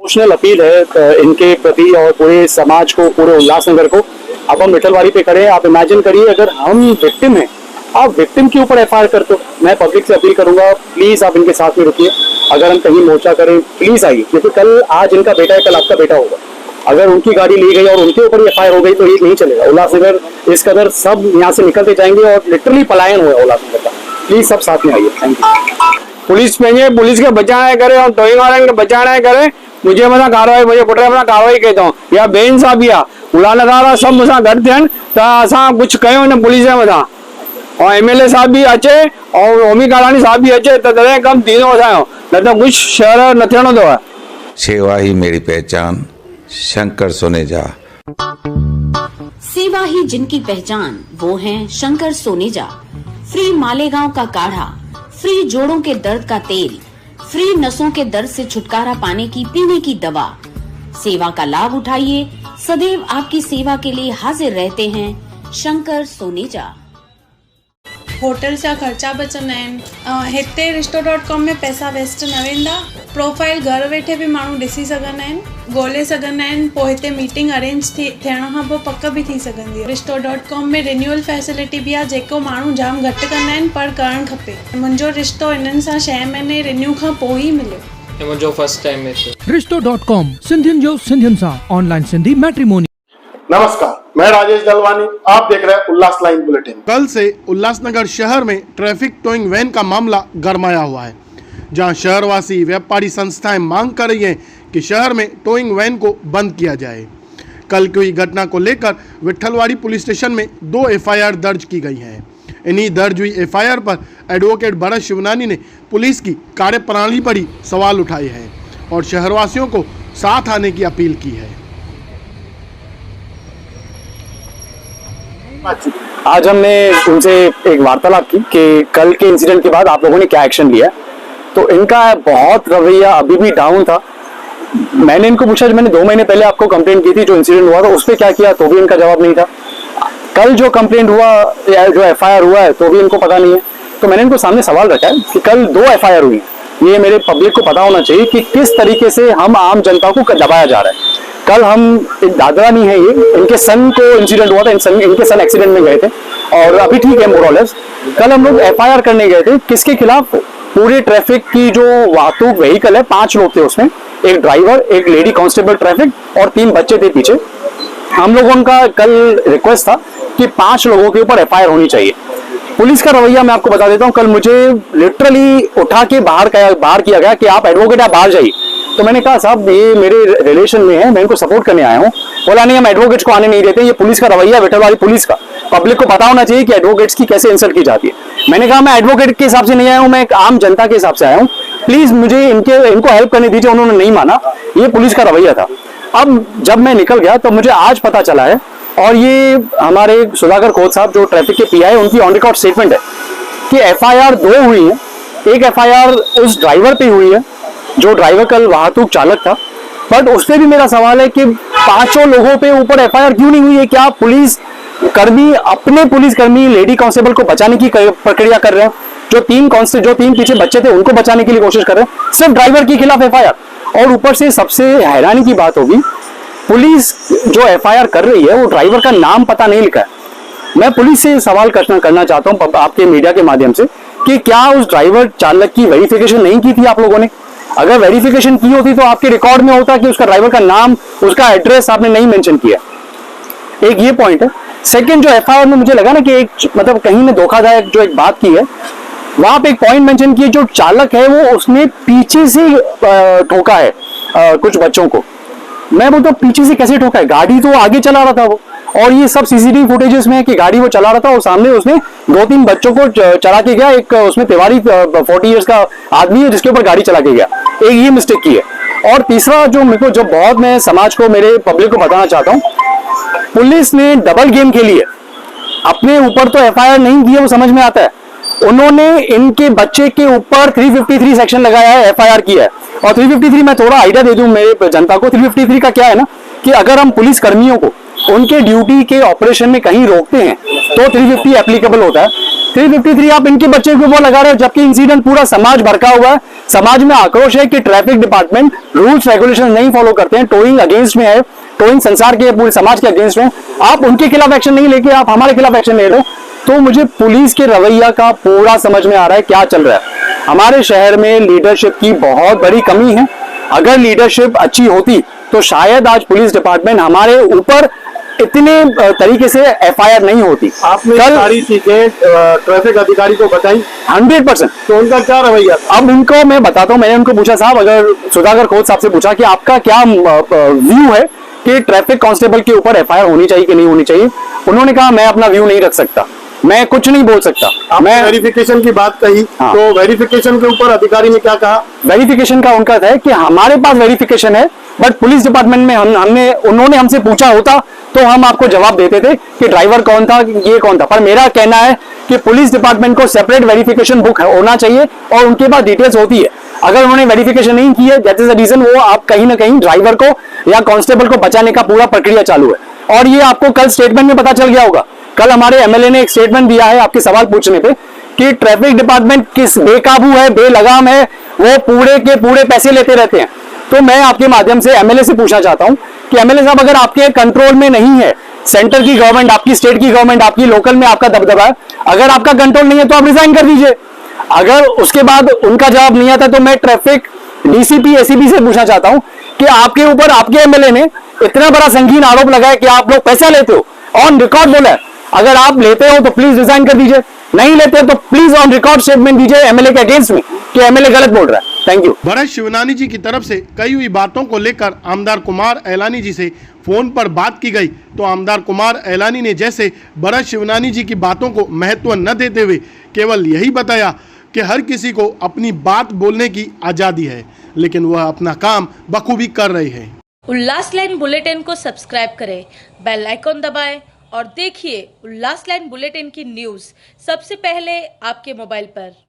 Emotional appeal है इनके प्रति और पूरे समाज को, पूरे उल्लासनगर को। अब हम विठलवाड़ी पे खड़े हैं, आप इमेजिन करिए अगर हम विक्टिम हैं, आप विक्टिम के ऊपर एफआईआर करते हो। मैं पब्लिक से अपील करूंगा, प्लीज आप इनके साथ में रुकिए। अगर हम कहीं मोर्चा करें प्लीज आइए, क्योंकि कल आज इनका बेटा है, कल आपका बेटा होगा। अगर उनकी गाड़ी ली गई और उनके ऊपर एफआईआर हो गई तो ये नहीं चलेगा। उल्लासनगर इस कदर सब यहाँ से निकलते जाएंगे और लिटरली पलायन हुआ उल्लासनगर का। प्लीज सब साथ में आइए। Thank you. पुलिस में पुलिस के बचाना करे और टोइंग वाले के बचाना करे, मुझे मना कार्रवाई, मुझे पुट मना कार्रवाई कहता हूँ। या बेन साहब या उल्हासनगर सब मुसा गॾु थियनि त असां कुझु कयूं हिन पुलिस जे मथां। और एमएलए साहब भी अचे और ओमी कालानी साहब भी अचे त तॾहिं कमु थींदो असांजो, न त कुझु शहर न थियणो अथव। सेवा ही मेरी पहचान, शंकर सोनेजा। सेवा ही जिनकी पहचान, वो हैं शंकर सोनेजा। फ्री मालेगांव का काढ़ा, फ्री जोड़ों के दर्द का तेल, फ्री नसों के दर्द से छुटकारा पाने की पीने की दवा। सेवा का लाभ उठाइए, सदैव आपकी सेवा के लिए हाजिर रहते हैं शंकर सोनेजा। होटल जा खर्चा बचंदा आहिनि। हिते रिश्तो.com में पैसा वेस्ट न वेंदा। प्रोफाइल घर वेठे बि माण्हू ॾिसी सघंदा आहिनि, ॻोल्हे सघंदा आहिनि। पोइ हिते मीटिंग अरेंज थियण खां पोइ पक बि थी सघंदी आहे। रिश्तो.com में रिन्यूअल फैसिलिटी बि आहे, जेको माण्हू जाम घटि कंदा आहिनि पर करणु खपे। मुंहिंजो रिश्तो इन्हनि सां 6 महीने रिन्यू खां पोइ ई मिलियो। मुंहिंजो फर्स्ट टाइम में थियो। रिश्तो.com, सिंधियुनि जो सिंधियुनि सां ऑनलाइन सिंधी मैट्रिमोनी। नमस्कार, मैं राजेश दलवानी, आप देख रहे हैं उल्लास लाइन बुलेटिन। कल से उल्लासनगर शहर में ट्रैफिक टोइंग वैन का मामला गरमाया हुआ है, जहां शहरवासी, व्यापारी संस्थाएं मांग कर रही हैं कि शहर में टोइंग वैन को बंद किया जाए। कल की हुई घटना को लेकर विठलवाड़ी पुलिस स्टेशन में 2 एफआईआर दर्ज की गई हैं। इन्हीं दर्ज हुई एफआईआर पर एडवोकेट भरत शिवनानी ने पुलिस की कार्यप्रणाली पर ही सवाल उठाए हैं और शहरवासियों को साथ आने की अपील की है। आज हमने उनसे एक वार्तालाप की कि कल के इंसिडेंट के बाद आप लोगों ने क्या एक्शन लिया। तो इनका बहुत रवैया अभी भी डाउन था। मैंने इनको पूछा, मैंने 2 महीने पहले आपको कंप्लेंट की थी, जो इंसिडेंट हुआ था उस पर क्या किया, तो भी इनका जवाब नहीं था। कल जो कंप्लेंट हुआ या जो एफआईआर हुआ है तो भी इनको पता नहीं है। तो मैंने इनको सामने सवाल रखा है कि कल 2 एफआईआर हुई, ये मेरे पब्लिक को पता होना चाहिए कि किस तरीके से हम आम जनता को दबाया जा रहा है। कल हम एक दादरा नहीं है, ये इनके सन को इंसिडेंट हुआ था, इनके सन एक्सीडेंट में गए थे और अभी ठीक है मोर ऑर लेस। कल हम लोग एफआईआर करने गए थे, किसके खिलाफ? पूरे ट्रैफिक की जो वाहतूक व्हीकल है, 5 लोग थे उसमें, एक ड्राइवर, एक लेडी कांस्टेबल ट्रैफिक और 3 बच्चे थे पीछे। हम लोगों का कल रिक्वेस्ट था कि 5 लोगों के ऊपर एफआईआर होनी चाहिए। पुलिस का रवैया मैं आपको बता देता हूँ। कल मुझे लिटरली उठा के बाहर किया गया कि आप एडवोकेट, आप बाहर जाइए। तो मैंने कहा साहब ये मेरे रिलेशन में है, मैं इनको सपोर्ट करने आया हूँ। बोला नहीं, हम एडवोकेट्स को आने नहीं देते। ये पुलिस का रवैया, विठलवाड़ी पुलिस का। पब्लिक को पता होना चाहिए कि एडवोकेट्स की कैसे इंसल्ट की जाती है। मैंने कहा मैं एडवोकेट के हिसाब से नहीं आया हूँ, मैं एक आम जनता के हिसाब से आया हूँ, प्लीज मुझे इनको हेल्प करने दीजिए। उन्होंने नहीं माना, ये पुलिस का रवैया था। अब जब मैं निकल गया तो मुझे आज पता चला है, और ये हमारे सुधाकर खोत साहब जो ट्रैफिक के पीआई, उनकी ऑन रिकॉर्ड स्टेटमेंट है कि एफआईआर 2 हुई है। एक एफआईआर उस ड्राइवर पे हुई है जो ड्राइवर कल वाहतूक चालक था, बट उस पर भी मेरा सवाल है कि 5 लोगों पे ऊपर एफआईआर क्यों नहीं हुई है? क्या पुलिस कर्मी अपने पुलिसकर्मी लेडी कांस्टेबल को बचाने की प्रक्रिया कर रहे हैं? जो 3 पीछे बच्चे थे उनको बचाने के लिए कोशिश कर रहे हैं, सिर्फ ड्राइवर के खिलाफ एफआईआर। और ऊपर से सबसे हैरानी की बात होगी, पुलिस जो एफआईआर कर रही है वो ड्राइवर का नाम पता नहीं लिखा है। मैं पुलिस से सवाल करना चाहता हूं आपके मीडिया के माध्यम से कि क्या उस ड्राइवर चालक की वेरिफिकेशन नहीं की थी आप लोगों ने? अगर वेरिफिकेशन की होती तो आपके रिकॉर्ड में होता कि उसका ड्राइवर का नाम, उसका एड्रेस आपने नहीं मेंशन किया। एक ये पॉइंट है। सेकंड, जो एफआईआर में मुझे लगा ना कि एक मतलब कहीं ने धोखादायक जो एक बात की है, वहां पे एक पॉइंट मेंशन किया, जो चालक है वो उसने पीछे से ठोका है कुछ बच्चों को। मैं बोलता हूँ पीछे से कैसे ठोका है? गाड़ी तो आगे चला रहा था वो, और ये सब सीसीटीवी फुटेजेस में है कि गाड़ी वो चला रहा था और सामने उसने 2-3 बच्चों को चला के गया। एक उसमें तिवारी 40 इयर्स का आदमी है जिसके ऊपर गाड़ी चला के गया। एक ये मिस्टेक की है। और तीसरा जो मेरे को, जो बहुत मैं समाज को, मेरे पब्लिक को बताना चाहता हूँ, पुलिस ने डबल गेम खेली है। अपने ऊपर तो एफआईआर नहीं दी है, वो समझ में आता है। उन्होंने इनके बच्चे के ऊपर 353 सेक्शन लगाया है, एफआईआर किया है। और 353 मैं थोड़ा आइडिया दे दूं मेरे जनता को। 353 का क्या है ना कि अगर हम पुलिस कर्मियों को उनके ड्यूटी के ऑपरेशन में कहीं रोकते हैं तो 350 एप्लीकेबल होता है। 353 आप इनके बच्चे के ऊपर लगा रहे हो, जबकि इंसिडेंट पूरा समाज भड़का हुआ है। समाज में आक्रोश है कि ट्रैफिक डिपार्टमेंट रूल्स रेगुलेशन नहीं फॉलो करते हैं, टोइंग अगेंस्ट में है, टोइंग संसार के पूरे समाज के अगेंस्ट में। आप उनके खिलाफ एक्शन नहीं लेके आप हमारे खिलाफ एक्शन ले रहे हो। तो मुझे पुलिस के रवैया का पूरा समझ में आ रहा है क्या चल रहा है। हमारे शहर में लीडरशिप की बहुत बड़ी कमी है। अगर लीडरशिप अच्छी होती तो शायद आज पुलिस डिपार्टमेंट हमारे ऊपर इतने तरीके से एफआईआर नहीं होती। आपने सारी चीजें ट्रैफिक अधिकारी को बताई 100%। तो उनका क्या रवैया? अब उनको मैं बताता हूँ, मैंने उनको पूछा साहब, अगर सुधाकर खोत साहब से पूछा कि आपका क्या व्यू है कि ट्रैफिक कांस्टेबल के ऊपर एफआईआर होनी चाहिए कि नहीं होनी चाहिए। उन्होंने कहा मैं अपना व्यू नहीं रख सकता, मैं कुछ नहीं बोल सकता। मैं वेरिफिकेशन की बात कही, हाँ। तो वेरिफिकेशन के ऊपर अधिकारी ने क्या कहा? वेरिफिकेशन का उनका है कि हमारे पास वेरिफिकेशन है, बट पुलिस डिपार्टमेंट में उन्होंने हमसे पूछा होता तो हम आपको जवाब देते थे कि ड्राइवर कौन था, ये कौन था। पर मेरा कहना है कि पुलिस डिपार्टमेंट को सेपरेट वेरिफिकेशन बुक होना चाहिए और उनके पास डिटेल्स होती है। अगर उन्होंने वेरिफिकेशन नहीं की है, दैट इज द रीजन वो आप कहीं ना कहीं ड्राइवर को या कांस्टेबल को बचाने का पूरा प्रक्रिया चालू है। और ये आपको कल स्टेटमेंट में पता चल गया होगा। कल हमारे एमएलए ने एक स्टेटमेंट दिया है आपके सवाल पूछने पे कि ट्रैफिक डिपार्टमेंट किस बेकाबू है, बेलगाम है, वो पूरे के पूरे पैसे लेते रहते हैं। तो मैं आपके माध्यम से एमएलए से पूछना चाहता हूं कि एमएलए साहब, अगर आपके कंट्रोल में नहीं है, सेंटर की गवर्नमेंट, आपकी स्टेट की गवर्नमेंट, आपकी लोकल में आपका दबदबा है, अगर आपका कंट्रोल नहीं है तो आप रिजाइन कर दीजिए। अगर उसके बाद उनका जवाब नहीं आता तो मैं ट्रैफिक डीसीपी एसीपी से पूछना चाहता हूं कि आपके ऊपर आपके एमएलए ने इतना बड़ा संगीन आरोप लगाया कि आप लोग पैसा लेते हो, ऑन रिकॉर्ड बोला है। अगर आप लेते हो तो प्लीज रिजाइन कर दीजिए, नहीं लेते तो प्लीज ऑन रिकॉर्ड स्टेटमेंट दीजिए एमएलए के अगेंस्ट में कि एमएलए गलत बोल रहा है। Thank you. भरत शिवनानी जी की तरफ से कई हुई बातों को लेकर आमदार कुमार एलानी जी से फोन पर बात की गई तो आमदार कुमार एलानी ने जैसे भरत शिवनानी जी की बातों को महत्व न देते हुए केवल यही बताया कि हर किसी को अपनी बात बोलने की आज़ादी है, लेकिन वह अपना काम बखूबी कर रहे हैं। उल्लास लाइन बुलेटिन को सब्सक्राइब करें, बेल आइकॉन दबाएं और देखिए उल्लास लाइन बुलेटिन की न्यूज़ सबसे पहले आपके मोबाइल पर।